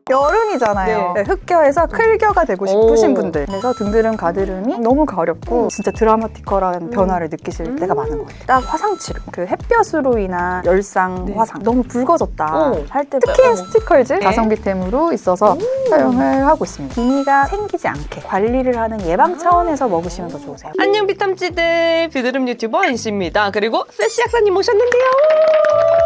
여름이잖아요. 네, 흑겨에서 클겨가 되고 싶으신 분들. 그래서 등드름, 가드름이 너무 가렵고 진짜 드라마티컬한 변화를 느끼실 때가 많은 것 같아요. 딱 화상치료. 그 햇볕으로 인한 열상, 화상. 너무 붉어졌다 할 때 특히 스티컬즈 가성비템으로 있어서 사용을 하고 있습니다. 기미가 생기지 않게 관리를 하는 예방 차원에서 먹으시면 더 좋으세요. 안녕 비탐찌들, 비드름 유튜버 인씨입니다. 그리고 세시 약사님 오셨는데요.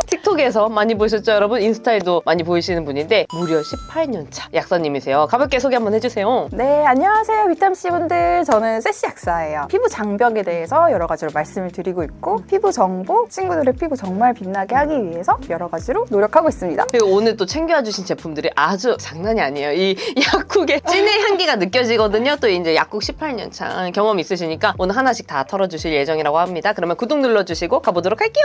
틱톡에서 많이 보셨죠 여러분? 인스타에도 많이 보이시는 분인데 무려 18년차 약사님이세요. 가볍게 소개 한번 해주세요. 네, 안녕하세요 비탐씨분들. 저는 세시 약사예요. 피부 장벽에 대해서 여러 가지로 말씀을 드리고 있고 피부 정보, 친구들의 피부 정말 빛나게 하기 위해서 여러 가지로 노력하고 있습니다. 그리고 오늘 또 챙겨주신 제품들이 아주 장난이 아니에요. 이 약국의 찐의 향기가 느껴지거든요. 또 이제 약국 18년차 경험 있으시니까 오늘 하나씩 다 털어주실 예정이라고 합니다. 그러면 구독 눌러주시고 가보도록 할게요.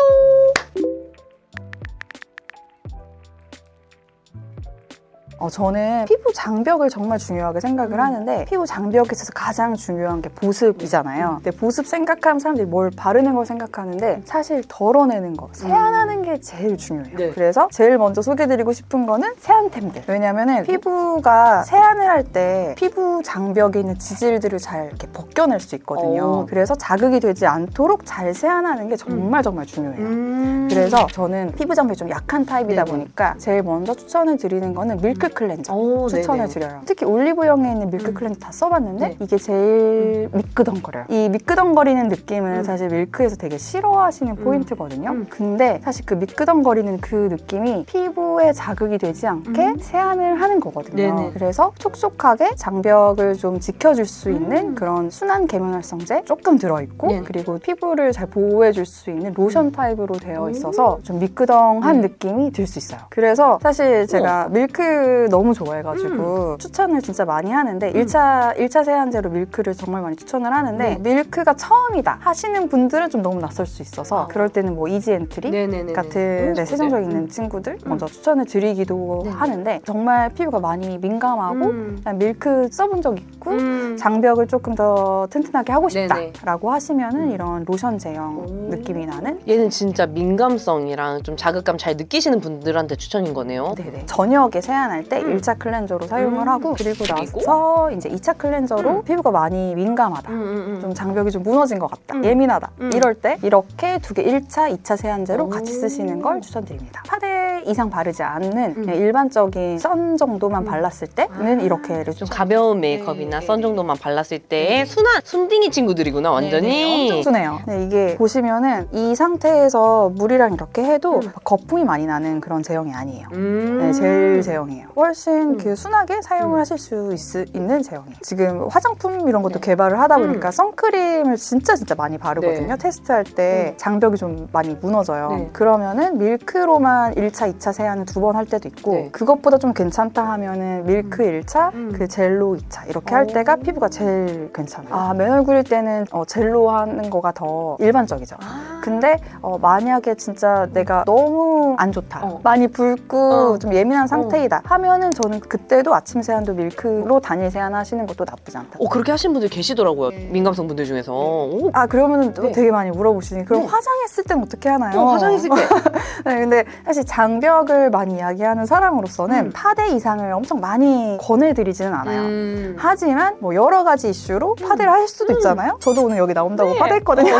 저는 피부 장벽을 정말 중요하게 생각을 하는데 피부 장벽에 있어서 가장 중요한 게 보습이잖아요. 근데 보습 생각하면 사람들이 뭘 바르는 걸 생각하는데 사실 덜어내는 거, 세안하는 게 제일 중요해요. 네. 그래서 제일 먼저 소개해드리고 싶은 거는 세안템들. 왜냐면은 피부가 세안을 할 때 피부 장벽에 있는 지질들을 잘 이렇게 벗겨낼 수 있거든요. 그래서 자극이 되지 않도록 잘 세안하는 게 정말 정말 중요해요. 그래서 저는 피부 장벽이 좀 약한 타입이다 보니까 제일 먼저 추천을 드리는 거는 밀크 클렌저 추천을 드려요. 특히 올리브영에 있는 밀크 클렌저 다 써봤는데 이게 제일 미끄덩거려요. 이 미끄덩거리는 느낌은 사실 밀크에서 되게 싫어하시는 포인트거든요. 근데 사실 그 미끄덩거리는 그 느낌이 피부에 자극이 되지 않게 세안을 하는 거거든요. 그래서 촉촉하게 장벽을 좀 지켜줄 수 있는 그런 순한 계면활성제 조금 들어있고 그리고 피부를 잘 보호해줄 수 있는 로션 타입으로 되어 있어서 좀 미끄덩한 느낌이 들 수 있어요. 그래서 사실 제가 밀크 너무 좋아해가지고 추천을 진짜 많이 하는데 1차 세안제로 밀크를 정말 많이 추천을 하는데 밀크가 처음이다 하시는 분들은 좀 너무 낯설 수 있어서 그럴 때는 뭐 이지 엔트리 같은 세정력 있는 친구들 먼저 추천을 드리기도 하는데 정말 피부가 많이 민감하고 밀크 써본 적 있고 장벽을 조금 더 튼튼하게 하고 싶다라고 하시면은 이런 로션 제형 느낌이 나는 얘는 진짜 민감성이랑 좀 자극감 잘 느끼시는 분들한테 추천인 거네요. 네네. 저녁에 세안할 때 1차 클렌저로 사용을 하고 그리고 나서 이제 2차 클렌저로 피부가 많이 민감하다 좀 장벽이 좀 무너진 것 같다 예민하다 이럴 때 이렇게 두 개 1차, 2차 세안제로 같이 쓰시는 걸 추천드립니다. 파데 이상 바르지 않는 그냥 일반적인 선 정도만 발랐을 때는 이렇게를 좀 가벼운 메이크업이나 선 정도만 발랐을 때의 순한 순딩이 친구들이구나 완전히. 엄청 순해요. 네, 이게 보시면은 이 상태에서 물이랑 이렇게 해도 거품이 많이 나는 그런 제형이 아니에요. 네, 젤 제형이에요. 훨씬 그 순하게 사용을 하실 수 있는 제형이에요. 지금 화장품 이런 것도 개발을 하다 보니까 선크림을 진짜 많이 바르거든요. 테스트할 때 장벽이 좀 많이 무너져요. 그러면은 밀크로만 1차, 2차 세안을 2번 할 때도 있고 그것보다 좀 괜찮다 하면은 밀크 1차, 그 젤로 2차 이렇게 할 때가 피부가 제일 괜찮아요. 맨 얼굴일 때는 젤로 하는 거가 더 일반적이죠. 근데 만약에 진짜 내가 너무 안 좋다, 많이 붉고 좀 예민한 상태이다 하면은 저는 그때도 아침 세안도 밀크로 단일 세안하시는 것도 나쁘지 않다. 그렇게 하시는 분들 계시더라고요. 민감성 분들 중에서. 그러면은 또 되게 많이 물어보시니 그럼 화장했을 땐 어떻게 하나요? 화장했을 때. 네, 근데 사실 장벽을 많이 이야기하는 사람으로서는 파데 이상을 엄청 많이 권해드리지는 않아요. 하지만 뭐 여러 가지 이슈로 파데를 하실 수도 있잖아요. 저도 오늘 여기 나온다고 파데했거든요.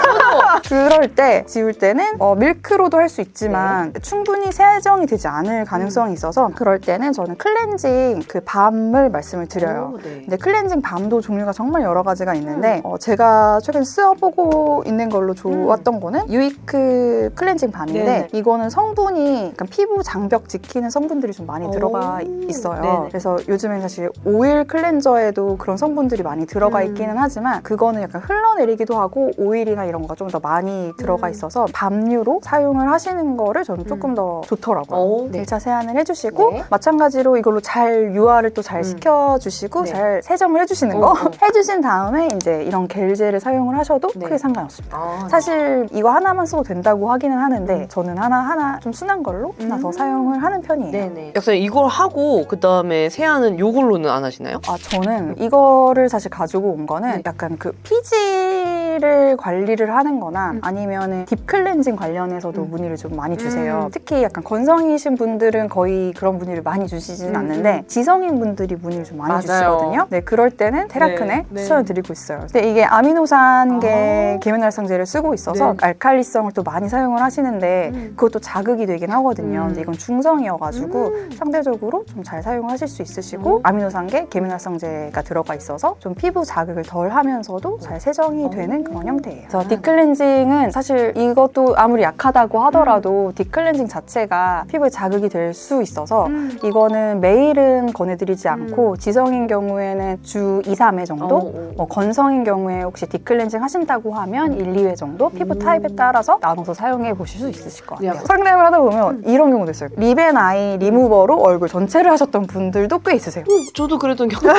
그럴 때 지울 때는 밀크로도 할 수 있지만 충분히 세정이 되지 않을 가능성이 있어서 그럴 때는 저는 클렌징 그 밤을 말씀을 드려요. 근데 클렌징 밤도 종류가 정말 여러 가지가 있는데 제가 최근 써보고 있는 걸로 좋았던 거는 유이크 클렌징 밤인데 이거는 성분이 약간 피부 장벽 지키는 성분들이 좀 많이 들어가 있어요. 그래서 요즘엔 사실 오일 클렌저에도 그런 성분들이 많이 들어가 있기는 하지만 그거는 약간 흘러내리기도 하고 오일이나 이런 거가 좀 더 많이 들어가 있어서 밤류로 사용을 하시는 거를 저는 조금 더 좋더라고요. 1차 세안을 해주시고 마찬가지로 이걸로 잘 유화를 또 잘 시켜주시고 잘 세정을 해주시는 거 해주신 다음에 이제 이런 겔젤을 사용을 하셔도 크게 상관없습니다. 사실 이거 하나만 써도 된다고 하기는 하는데 저는 하나 좀 순한 걸로 하나 더 사용을 하는 편이에요. 약사님 이걸 하고 그 다음에 세안은 요걸로는 안 하시나요? 저는 이거를 사실 가지고 온 거는 약간 그 피지 피를 관리를 하는 거나 아니면은 딥 클렌징 관련해서도 문의를 좀 많이 주세요. 특히 약간 건성이신 분들은 거의 그런 문의를 많이 주시진 않는데 지성인 분들이 문의를 좀 많이 주시거든요. 네, 그럴 때는 테라크네 추천을 드리고 있어요. 근데 이게 아미노산계 계면활성제를 쓰고 있어서 알칼리성을 또 많이 사용을 하시는데 그것도 자극이 되긴 하거든요. 근데 이건 중성이어가지고 상대적으로 좀 잘 사용하실 수 있으시고 아미노산계 계면활성제가 들어가 있어서 좀 피부 자극을 덜 하면서도 잘 세정이 되는 그런 형태예요. 그래서 딥클렌징은 사실 이것도 아무리 약하다고 하더라도 딥클렌징 자체가 피부에 자극이 될 수 있어서 이거는 매일은 권해드리지 않고 지성인 경우에는 주 2, 3회 정도 뭐 건성인 경우에 혹시 딥클렌징 하신다고 하면 1, 2회 정도 피부 타입에 따라서 나눠서 사용해 보실 수 있으실 것 같아요. 상담을 하다 보면 이런 경우도 있어요. 립 앤 아이 리무버로 얼굴 전체를 하셨던 분들도 꽤 있으세요. 저도 그랬던 경우.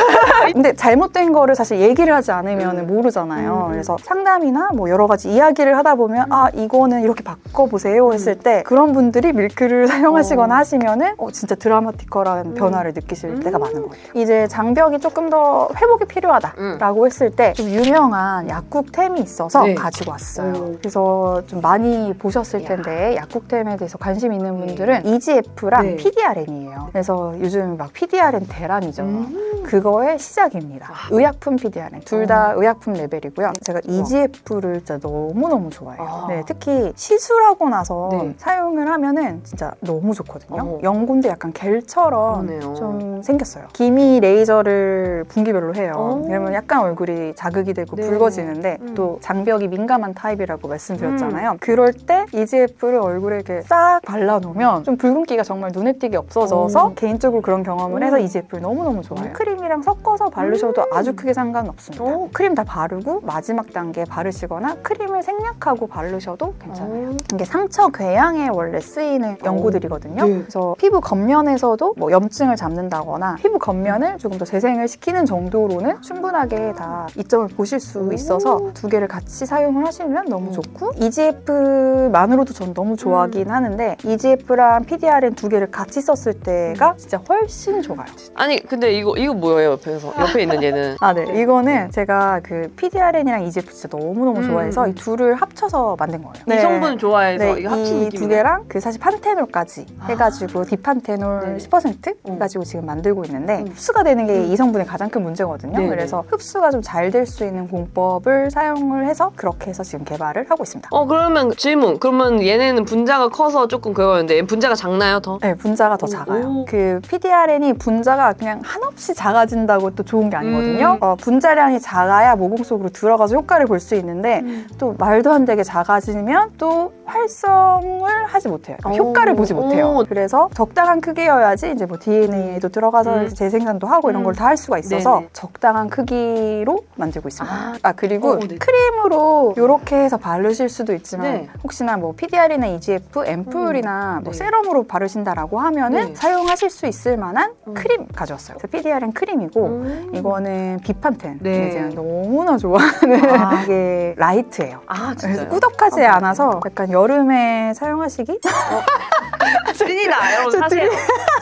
근데 잘못된 거를 사실 얘기를 하지 않으면 모르잖아요. 그래서 상담이나 뭐 여러 가지 이야기를 하다 보면 아 이거는 이렇게 바꿔보세요 했을 때 그런 분들이 밀크를 사용하시거나 하시면은 진짜 드라마티컬한 변화를 느끼실 때가 많은 것 같아요. 이제 장벽이 조금 더 회복이 필요하다라고 했을 때 좀 유명한 약국템이 있어서 가지고 왔어요. 그래서 좀 많이 보셨을 텐데 약국템에 대해서 관심 있는 분들은 EGF랑 PDRN이에요. 그래서 요즘 막 PDRN 대란이죠. 그거의 시작입니다. 의약품 PDRN 둘 다 의약품 레벨이고요. 제가 EGF를 진짜 너무너무 좋아해요. 네, 특히 시술하고 나서 사용을 하면은 진짜 너무 좋거든요. 연고인데 약간 겔처럼 좀 생겼어요. 기미 레이저를 분기별로 해요. 그러면 약간 얼굴이 자극이 되고 붉어지는데 또 장벽이 민감한 타입이라고 말씀드렸잖아요. 그럴 때 EGF를 얼굴에 이렇게 싹 발라놓으면 좀 붉은기가 정말 눈에 띄게 없어져서 개인적으로 그런 경험을 해서 EGF를 너무너무 좋아해요. 크림이랑 섞어서 바르셔도 아주 크게 상관없습니다. 크림 다 바르고 마지막 단계에 바르시거나 크림을 생략하고 바르셔도 괜찮아요. 이게 상처 궤양에 원래 쓰이는 연고들이거든요. 그래서 피부 겉면에서도 뭐 염증을 잡는다거나 피부 겉면을 조금 더 재생을 시키는 정도로는 충분하게 다 이점을 보실 수 있어서 두 개를 같이 사용을 하시면 너무 좋고 EGF만으로도 전 너무 좋아하긴 하는데 EGF랑 PDRN 두 개를 같이 썼을 때가 진짜 훨씬 좋아요. 아니 근데 이거 뭐예요? 옆에 있는 얘는? 아, 네. 이거는 제가 그 PDRN이랑 EGF 진짜 너무너무 좋아해서 이 둘을 합쳐서 만든 거예요. 이 성분 좋아해서 이거 합친 이 느낌이네. 두 개랑 그 사실 판테놀까지 해가지고 디판테놀 10% 해가지고 지금 만들고 있는데 흡수가 되는 게 이 성분의 가장 큰 문제거든요. 그래서 흡수가 좀 잘 될 수 있는 공법을 사용을 해서 그렇게 해서 지금 개발을 하고 있습니다. 그러면 질문. 그러면 얘네는 분자가 커서 조금 그거였는데 얘는 분자가 작나요, 더? 네, 분자가 더 작아요. 그 PDRN이 분자가 그냥 한없이 작아진다고 또 좋은 게 아니거든요. 분자량이 작아야 모공 속으로 들어가서 효과를 볼 수 있는데 또 말도 안 되게 작아지면 또 활성을 하지 못해요. 효과를 보지 못해요. 그래서 적당한 크기여야지 이제 뭐 DNA에도 들어가서 재생산도 하고 이런 걸 다 할 수가 있어서 적당한 크기로 만들고 있습니다. 그리고 크림으로 이렇게 해서 바르실 수도 있지만 혹시나 뭐 PDR이나 EGF, 앰플이나 뭐 세럼으로 바르신다라고 하면은 사용하실 수 있을 만한 크림 가져왔어요. 그래서 PDR은 크림이고 이거는 비판텐. 제가 너무나 좋아하는 이게 라이트예요. 그래서 꾸덕하지 않아서 약간 여름에 사용하시기 찐이다 여러분 사세요.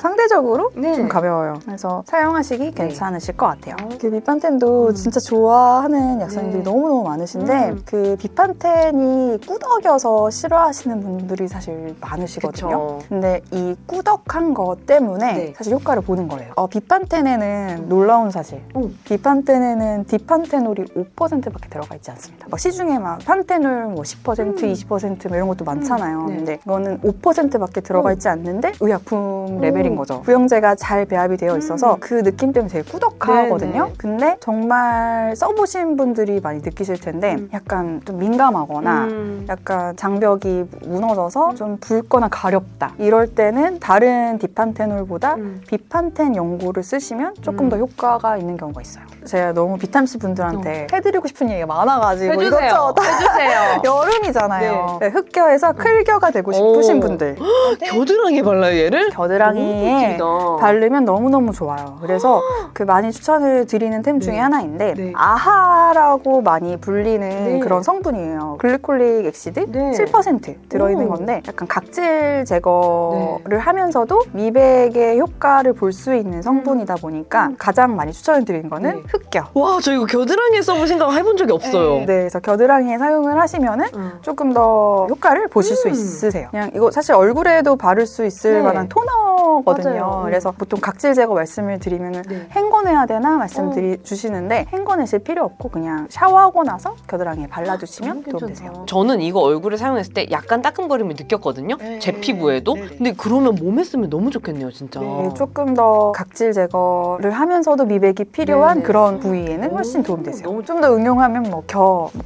상대적으로 좀 가벼워요. 그래서 사용하시기 괜찮으실 것 같아요. 그 비판텐도 진짜 좋아하는 약사님들이 너무너무 많으신데 그 비판텐이 꾸덕여서 싫어하시는 분들이 사실 많으시거든요. 근데 이 꾸덕한 것 때문에 사실 효과를 보는 거예요. 비판텐에는 놀라운 사실. 비판텐에는 디판테놀이 5%밖에 들어가 있지 않습니다. 막 시중에 막 판테놀 뭐 10%, 20% 뭐 이런 것도 많잖아요. 근데 이거는 5%밖에 들어가 있지 않는데 의약품 레벨인 거죠. 부영제가 잘 배합이 되어 있어서 그 느낌 때문에 되게 꾸덕하거든요. 근데 정말 써보신 분들이 많이 느끼실 텐데 약간 좀 민감하거나 약간 장벽이 무너져서 좀 붉거나 가렵다. 이럴 때는 다른 디판테놀보다 비판텐 연고를 쓰시면 조금 더 효과가 있는 경우가 있어요. 제가 너무 비탐씨 분들한테 해드리고 싶은 얘기가 많아가지고 해주세요. 여름이잖아요. 네, 흑겨에서 클겨가 되고 싶으신 분들 겨드랑이에 발라요 얘를? 겨드랑이 두피에 길다. 바르면 너무너무 좋아요. 그래서 그 많이 추천을 드리는 템 중에 네. 하나인데 네. 아하라고 많이 불리는 네. 그런 성분이에요. 글리콜릭 액시드 네. 7% 들어있는 오. 건데 약간 각질 제거를 하면서도 미백의 효과를 볼 수 있는 성분이다 보니까 가장 많이 추천을 드리는 거는 네. 흑겨. 와, 저 이거 겨드랑이에 써볼 생각 해본 적이 없어요. 네, 그래서 겨드랑이에 사용을 하시면은 조금 더 효과를 보실 수 있으세요. 그냥 이거 사실 얼굴에도 바를 수 있을 네. 만한 토너거든요. 맞아요. 그래서 보통 각질 제거 말씀을 드리면은 네. 헹궈내야 되나 주시는데 헹궈내실 필요 없고 그냥 샤워하고 나서 겨드랑이에 발라주시면 도움 되세요. 저는 이거 얼굴에 사용했을 때 약간 따끔거림을 느꼈거든요. 네. 제 피부에도. 네. 근데 그러면 몸에 쓰면 너무 좋겠네요, 진짜. 네, 조금 더 각질 제거를 하면서도 미백이 필요한 네네. 그런 부위에는 훨씬 도움 되세요. 좀 더 응용하면 뭐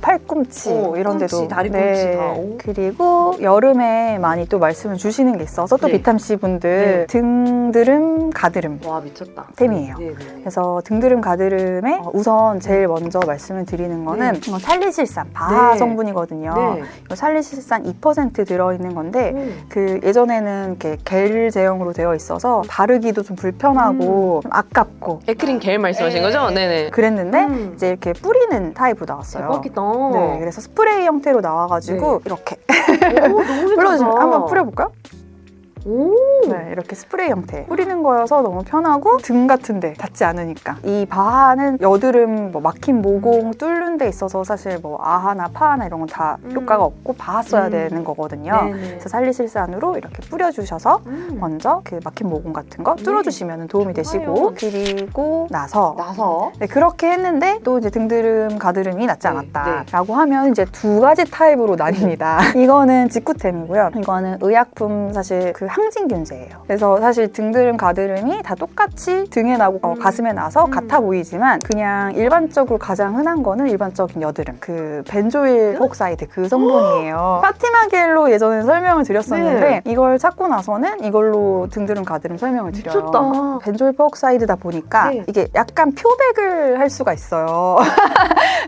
팔꿈치 이런 데도 꿈치, 다리 꿈치 다. 오. 그리고 여름에 많이 또 말씀을 주시는 게 있어서 또 네. 비타민C 분들 등드름, 가드름 와, 미쳤다. 템이에요. 네네. 그래서 등드름, 가드름에 우선 제일 먼저 말씀을 드리는 거는 이건 살리실산, 바하 네. 성분이거든요. 네. 이거 살리실산 2% 들어있는 건데 그 예전에는 이렇게 겔 제형으로 되어 있어서 바르기도 좀 불편하고 좀 아깝고 에크린 겔 말씀하신 거죠? 네네. 그랬는데 이제 이렇게 뿌리는 타입으로 나왔어요. 대박이다. 네, 그래서 스프레이 형태로 나와가지고 이렇게 오, 너무 괜찮다. 불러주시면 한번 뿌려볼까요? 오. 네, 이렇게 스프레이 형태 뿌리는 거여서 너무 편하고 등 같은데 닿지 않으니까. 이 바하는 여드름, 뭐 막힌 모공 뚫는 데 있어서 사실 뭐 아하나 파하나 이런 건 다 효과가 없고 바하 써야 되는 거거든요. 네네. 그래서 살리실산으로 이렇게 뿌려주셔서 먼저 그 막힌 모공 같은 거 뚫어주시면 도움이 되시고 그리고 나서 네, 그렇게 했는데 또 이제 등드름, 가드름이 낫지 네, 않았다라고 하면 이제 두 가지 타입으로 나뉩니다. 이거는 직구템이고요. 이거는 의약품 사실 그 항진균제예요. 그래서 사실 등드름, 가드름이 다 똑같이 등에 나고 가슴에 나서 같아 보이지만 그냥 일반적으로 가장 흔한 거는 일반적인 여드름. 그 벤조일 페록사이드 그 성분이에요. 파티마 겔로 예전에 설명을 드렸었는데 이걸 찾고 나서는 이걸로 등드름, 가드름 설명을 드려요. 미쳤다. 벤조일 페록사이드다 보니까 네. 이게 약간 표백을 할 수가 있어요.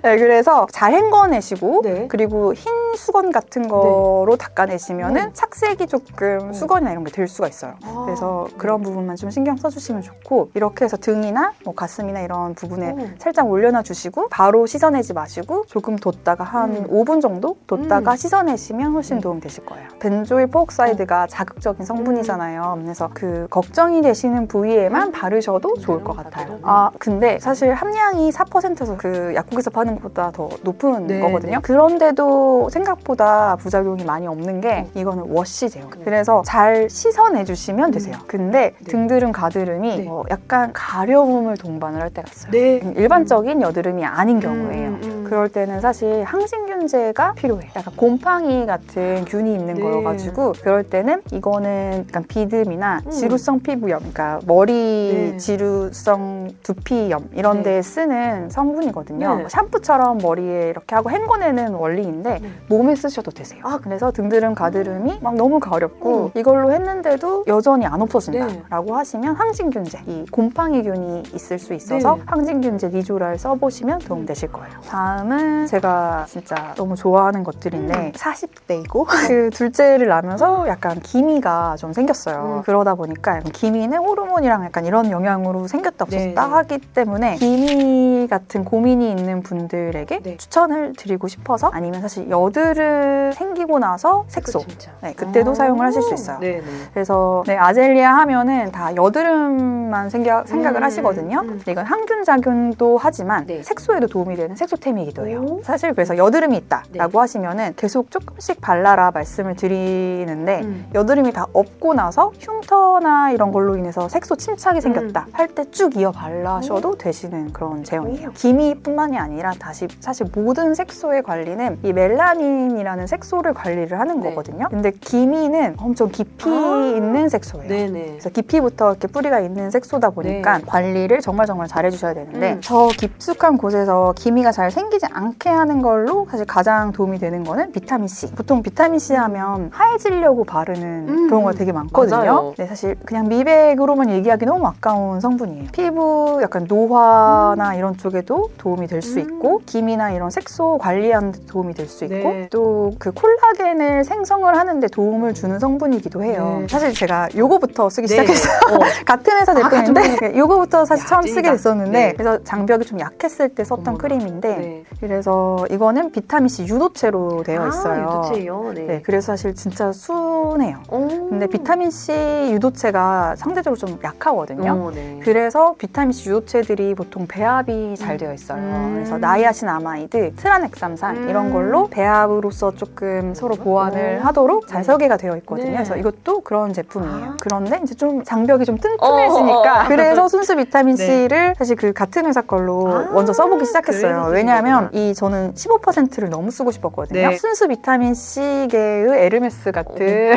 네, 그래서 잘 헹궈내시고 네. 그리고 흰 수건 같은 거로 닦아내시면은 착색이 조금 수건이나 이런 게 될 수가 있어요. 그래서 그런 부분만 좀 신경 써주시면 좋고 이렇게 해서 등이나 뭐 가슴이나 이런 부분에 살짝 올려놔 주시고 바로 씻어내지 마시고 조금 뒀다가 한 5분 정도 뒀다가 씻어내시면 훨씬 도움 되실 거예요. 벤조일 페록사이드가 자극적인 성분이잖아요. 그래서 그 걱정이 되시는 부위에만 바르셔도 좋을 것 같아요. 아 근데 사실 함량이 4%서 그 약국에서 파는 것보다 더 높은 네, 거거든요. 네. 그런데도 생각보다 부작용이 많이 없는 게 이거는 워시 제형. 그래서 잘 씻어내주시면 되세요. 근데 등드름, 가드름이 약간 가려움을 동반을 할 때가 있어요. 일반적인 여드름이 아닌 경우에요. 그럴 때는 사실 항진균제가 필요해요. 약간 곰팡이 같은 균이 있는 거여가지고 그럴 때는 이거는 약간 비듬이나 지루성 피부염, 그러니까 머리 지루성 두피염 이런 데에 쓰는 성분이거든요. 샴푸처럼 머리에 이렇게 하고 헹궈내는 원리인데 몸에 쓰셔도 되세요. 그래서 등드름, 가드름이 막 너무 가렵고 이걸로 했는데도 여전히 안 없어진다라고 하시면 항진균제, 이 곰팡이균이 있을 수 있어서 항진균제 니조랄 써보시면 도움 되실 거예요. 다음은 제가 진짜 너무 좋아하는 것들인데 40대이고 그 둘째를 낳으면서 약간 기미가 좀 생겼어요. 그러다 보니까 약간 기미는 호르몬이랑 약간 이런 영향으로 생겼다 없었다 하기 때문에 기미 같은 고민이 있는 분들에게 추천을 드리고 싶어서 아니면 사실 여드름 생기고 나서 색소 그때도 사용을 하실 수 있어요. 그래서 아젤리아 하면은 다 여드름만 생각을 하시거든요. 이건 항균 작용도 하지만 색소에도 도움이 되는 색소템이기도 해요. 사실 그래서 여드름이 있다라고 하시면은 계속 조금씩 발라라 말씀을 드리는데 여드름이 다 없고 나서 흉터나 이런 걸로 인해서 색소 침착이 생겼다 할 때 쭉 이어 발라셔도 되시는 그런 제형이에요. 기미뿐만이 아니라 사실 모든 색소의 관리는 이 멜라닌이라는 색소를 관리를 하는 거거든요. 근데 기미는 엄청 깊이 있는 색소예요. 그래서 깊이부터 이렇게 뿌리가 있는 색소다 보니까 관리를 정말 잘 해주셔야 되는데 저 깊숙한 곳에서 기미가 잘 생기지 않게 하는 걸로 사실 가장 도움이 되는 거는 비타민 C. 보통 비타민 C 하면 하얘지려고 바르는 그런 거 되게 많거든요. 맞아요. 네, 사실 그냥 미백으로만 얘기하기 너무 아까운 성분이에요. 피부 약간 노화나 이런 쪽에도 도움이 될 수 있고 기미나 이런 색소 관리하는 데 도움이 될 수 있고 네. 또 그 콜라겐을 생성을 하는데 도움을 주는 성분이기도 해요. 네. 사실 제가 요거부터 쓰기 네. 시작했어요. 같은 회사 제품인데 요거부터 사실 처음 쓰게 찐이다. 됐었는데 네. 그래서 장벽이 좀 약했을 때 썼던 어머나. 크림인데 네. 그래서 이거는 비타민C 유도체로 되어 있어요. 유도체요? 네. 네, 그래서 사실 진짜 순해요. 근데 비타민C 유도체가 상대적으로 좀 약하거든요. 네. 그래서 비타민C 유도체들이 보통 배합이 잘 되어 있어요. 그래서 나이아신 아마이드, 트란엑삼산 이런 걸로 배합으로서 조금 서로 보완을 하도록 잘 설계가 되어 있거든요. 네. 그래서 이것도 그런 제품이에요. 아. 그런데 이제 좀 장벽이 좀 튼튼해지니까 그래서 순수 비타민 C를 사실 그 같은 회사 걸로 먼저 써보기 시작했어요. 그래서 왜냐하면 이 저는 15%를 너무 쓰고 싶었거든요. 네. 순수 비타민 C계의 에르메스 같은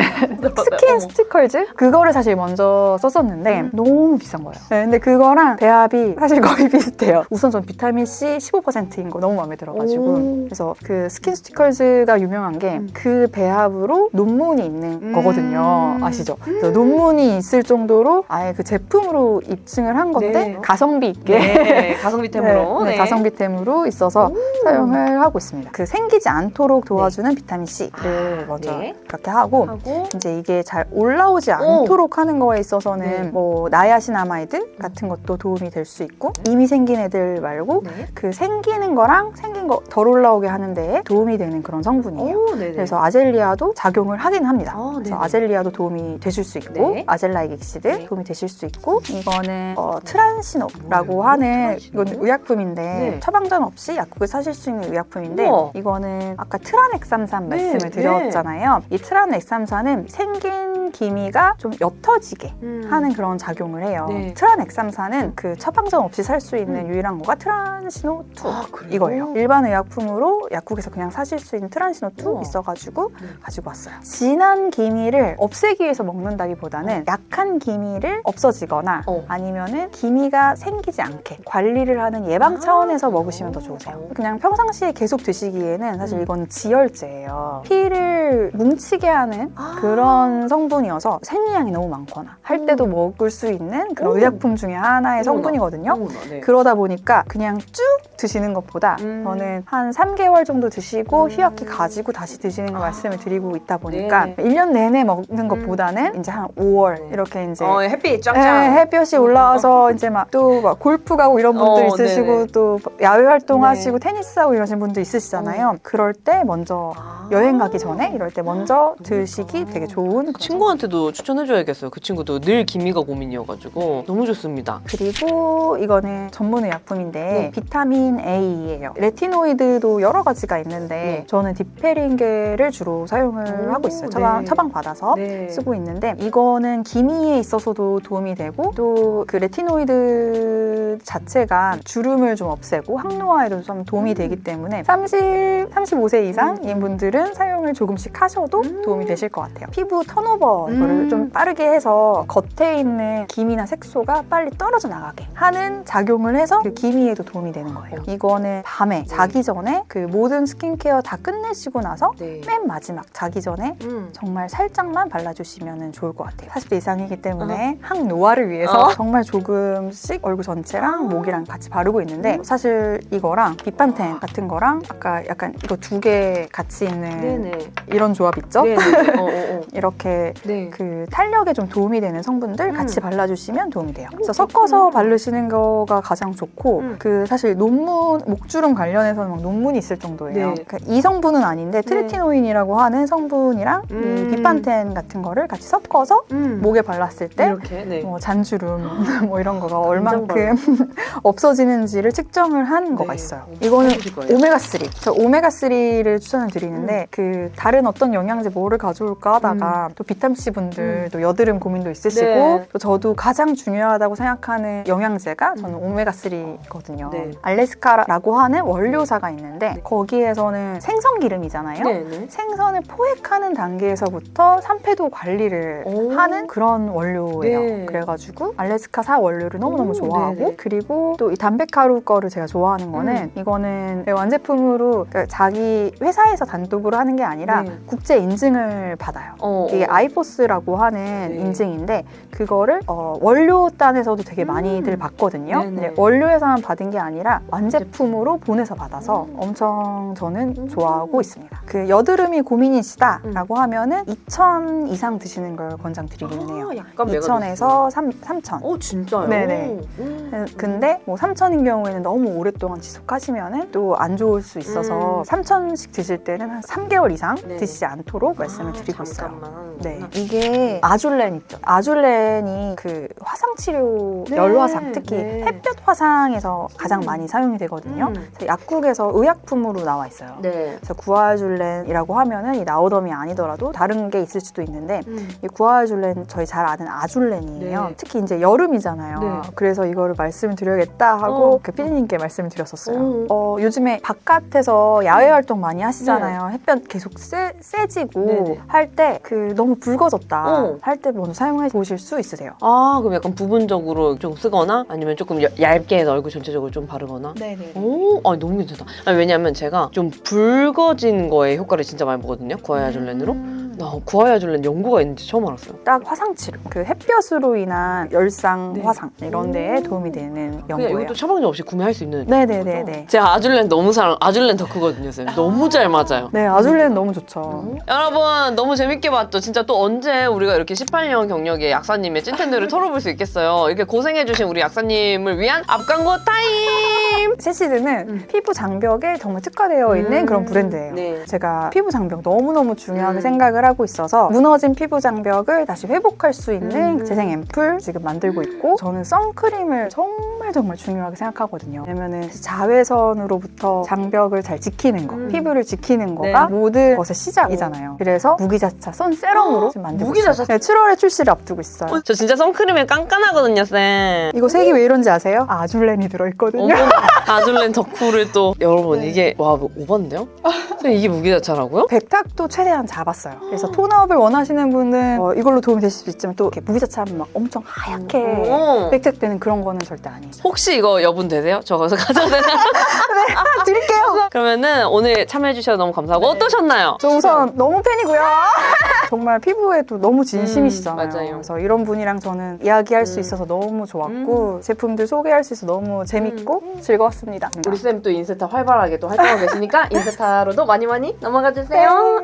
스킨 스티커즈 그거를 사실 먼저 썼었는데 너무 비싼 거예요. 네, 근데 그거랑 배합이 사실 거의 비슷해요. 우선 전 비타민 C 15%인 거 너무 마음에 들어가지고 그래서 그 스킨 스티커즈가 유명한 게 그 배합으로 논문이 있는 거거든요. 아시죠? 그래서 논문이 있을 정도로 아예 그 제품으로 입증을 한 건데 네. 가성비 있게 네. 가성비템으로. 네, 가성비템으로 있어서 사용을 하고 있습니다. 그 생기지 않도록 도와주는 비타민 C를 먼저 네. 그렇게 하고 이제 이게 잘 올라오지 않도록 하는 거에 있어서는 네. 뭐 나이아신아마이드 같은 것도 도움이 될 수 있고 이미 생긴 애들 말고 네. 그 생기는 거랑 생긴 거 덜 올라오게 하는 데에 도움이 되는 그런 성분이에요. 그래서 아젤리아도 작용을 하긴 합니다. 그래서 아젤리아도 도움이 되실 수 있고 네. 아젤라익 엑시드 네. 도움이 되실 수 있고 이거는 트란시노라고 하는 이건 의약품인데 네. 처방전 없이 약국을 사실 수 있는 의약품인데 우와. 이거는 아까 트란엑삼산 네. 말씀을 드렸잖아요. 이 트란엑삼산은 생긴 기미가 좀 옅어지게 하는 그런 작용을 해요. 네. 트란엑삼산은 그 처방전 없이 살 수 있는 유일한 거가 트란시노2 그래요? 이거예요. 일반 의약품으로 약국에서 그냥 사실 수 있는 트란시노2 우와. 있어가지고 가지고 왔어요. 진한 기미를 없애기 위해서 먹는다기보다는 약한 기미를 없어지거나 아니면은 기미가 생기지 않게 관리를 하는 예방 차원에서 먹으시면 더 좋으세요. 그냥 평상시에 계속 드시기에는 사실 이건 지혈제예요. 피를 뭉치게 하는 그런 성분이어서 생리량이 너무 많거나 할 때도 먹을 수 있는 그런 의약품 중에 하나의 성분이거든요. 네. 그러다 보니까 그냥 쭉 드시는 것보다 저는 한 3개월 정도 드시고 휴약기 가지고 다시 드시는 걸 말씀을 드리고 있다 보니까 네. 1년 내내 먹는 것보다는 이제 한 5월 이렇게 이제 햇빛 쫙쫙. 네, 햇볕이 올라와서 이제 막 또 막 골프 가고 이런 분들 있으시고 네네. 또 야외 활동하시고 네. 테니스하고 이러신 분들 있으시잖아요. 그럴 때 먼저 여행 가기 전에 이럴 때 먼저 드시기 되게 좋은 그런 친구한테도 추천해줘야겠어요. 그 친구도 늘 기미가 고민이어가지고 너무 좋습니다. 그리고 이거는 전문 의약품인데 네. 비타민 A예요. 레티노이드도 여러 가지가 있는데 네. 저는 디페린게를 주로 사용을 하고 있어요. 처방 받아서 네. 쓰고 있는데 이거는 기미에 있어서도 도움이 되고 또 그 레티노이드 자체가 주름을 좀 없애고 항노화에도 좀 도움이 되기 때문에 35세 이상인 분들은 사용을 조금씩 하셔도 도움이 되실 것 같아요. 피부 턴오버 이거를 좀 빠르게 해서 겉에 있는 기미나 색소가 빨리 떨어져 나가게 하는 작용을 해서 그 기미에도 도움이 되는 거예요. 이거는 밤에 자기 전에 그 모든 스킨케어 다 끝내시고 나서 네. 맨 마지막 자기 전에 정말 살짝만 발라주시면 좋을 것 같아요. 40대 이상이기 때문에 항노화를 위해서 정말 조금씩 얼굴 전체랑 목이랑 같이 바르고 있는데 사실 이거랑 비판텐 같은 거랑 아까 약간 이거 두 개 같이 있는 네네. 이런 조합 있죠? 네네. 이렇게 네. 그 탄력에 좀 도움이 되는 성분들 같이 발라주시면 도움이 돼요. 그래서 섞어서 바르시는 거가 가장 좋고 그 사실 논문 목주름 관련해서는 막 논문이 있을 정도예요. 네. 그러니까 이 성분은 아닌데 트레티노인이라고 하는 성분이랑 이 비판텐 같은 거를 같이 섞어서 목에 발랐을 때 이렇게 네. 뭐 잔주름 뭐 이런 거가 얼만큼 없어지는지를 측정을 한 거가 있어요. 이거는 오메가3. 저 오메가3를 추천을 드리는데 그 다른 어떤 영양제 뭐를 가져올까 하다가 또 비타민C 분들 또 여드름 고민도 있으시고 네. 또 저도 가장 중요하다고 생각하는 영양제가 저는 오메가3거든요. 네. 알래스카라고 하는 원료사가 있는데 거기에서는 생선 기름이잖아요. 네네. 생선을 포획하는 단계에서부터 산패도 관리를 하는 그런 원료예요. 네. 그래가지고 알래스카사 원료를 너무너무 좋아하고 네네. 그리고 또 이 담백가루 거를 제가 좋아하는 거는 이거는 얘는 완제품으로 그러니까 자기 회사에서 단독으로 하는 게 아니라 네. 국제 인증을 받아요. 이게 아이포스라고 하는 네. 인증인데 그거를 원료단에서도 되게 많이들 받거든요. 네네. 근데 원료에서만 받은 게 아니라 완제품으로 보내서 받아서 엄청 저는 좋아하고 있습니다. 그 여드름이 고민이시다라고 하면은 2,000 이상 드시는 걸 권장드리긴 해요. 약간 2,000에서 3,000. 진짜요? 네네. 근데 뭐 3,000인 경우에는 너무 오랫동안 지속하시면은 또 안 좋을 수 있어서 3,000씩 드실 때는 한 3개월 이상 네. 드시지 않도록 말씀을 드리고 있어요. 잠깐만. 네, 이게 아줄렌 있죠. 아줄렌이 그 화상 치료, 네, 열화상, 특히 네. 햇볕 화상에서 가장 많이 사용이 되거든요. 그래서 약국에서 의약품으로 나와 있어요. 네. 그래서 구아줄렌이라고 하면은 이 나오덤이 아니더라도 다른 게 있을 수도 있는데 이 구아줄렌 저희 잘 아는 아줄렌이에요. 네. 특히 이제 여름이잖아요. 네. 그래서 이거를 말씀을 드려야겠다 하고 그 피디님께 말씀을 드렸었어요. 요즘에 바깥에서 야외 활동 많이 하시잖아요. 햇볕 계속 세지고 네네. 할 때 그 너무 붉어졌다 할 때 먼저 사용해 보실 수 있으세요. 그럼 약간 부분적으로 좀 쓰거나 아니면 조금 얇게 해서 얼굴 전체적으로 좀 바르거나. 네네. 너무 괜찮다. 왜냐면 제가 좀 붉어진 거에 효과를 진짜 많이 보거든요. 구아야줄렌으로. 나 구아야줄렌 연고가 있는지 처음 알았어요. 딱 화상 치료, 그 햇볕으로 인한 열상, 네. 화상 이런 데에 도움이 되는 그냥 연고예요. 이것도 처방전 없이 구매할 수 있는. 네네네네. 제가 아줄렌 너무 아줄렌 덕후거든요, 쌤. 너무 잘 맞아요. 네, 아줄렌 너무 좋죠. 여러분 너무 재밌게 봤죠? 진짜 또 언제 우리가 이렇게 18년 경력의 약사님의 찐텐들을 털어볼 수 있겠어요. 이렇게 고생해주신 우리 약사님을 위한 앞광고 타임! 세시드는 피부 장벽에 정말 특화되어 있는 그런 브랜드예요. 네. 제가 피부 장벽 너무너무 중요하게 생각을 하고 있어서 무너진 피부 장벽을 다시 회복할 수 있는 재생 앰플 지금 만들고 있고 저는 선크림을 정말 중요하게 생각하거든요. 왜냐면은 자외선으로부터 장벽을 잘 지키는 거, 피부를 지키는 거가 네. 모든 것의 시작이잖아요. 그래서 무기자차 선 세럼으로 지금 만들고 무기자차? 있어요. 네, 7월에 출시를 앞두고 있어요. 저 진짜 선크림에 깐깐하거든요, 쌤. 이거 색이 왜 이런지 아세요? 아줄렌이 들어있거든요. 어머, 아줄렌 덕후를 또 여러분 이게 뭐 오반데요? 쌤 이게 무기자차라고요? 백탁도 최대한 잡았어요. 그래서 톤업을 원하시는 분은 이걸로 도움이 되실 수 있지만 또 이렇게 무기자차하면 막 엄청 하얗게 백탁되는 그런 거는 절대 아니에요. 혹시 이거 여분 되세요? 저 가서 가져도 되나요? 드릴게요. 그러면은 오늘 참여해주셔서 너무 감사하고 어떠셨나요? 저 우선 너무 팬이고요. 정말 피부에도 너무 진심이시잖아요. 맞아요. 그래서 이런 분이랑 저는 이야기할 수 있어서 너무 좋았고 제품들 소개할 수 있어서 너무 재밌고 즐거웠습니다. 우리 쌤 또 인스타 활발하게 또 활동하고 계시니까 인스타로도 많이 넘어가 주세요.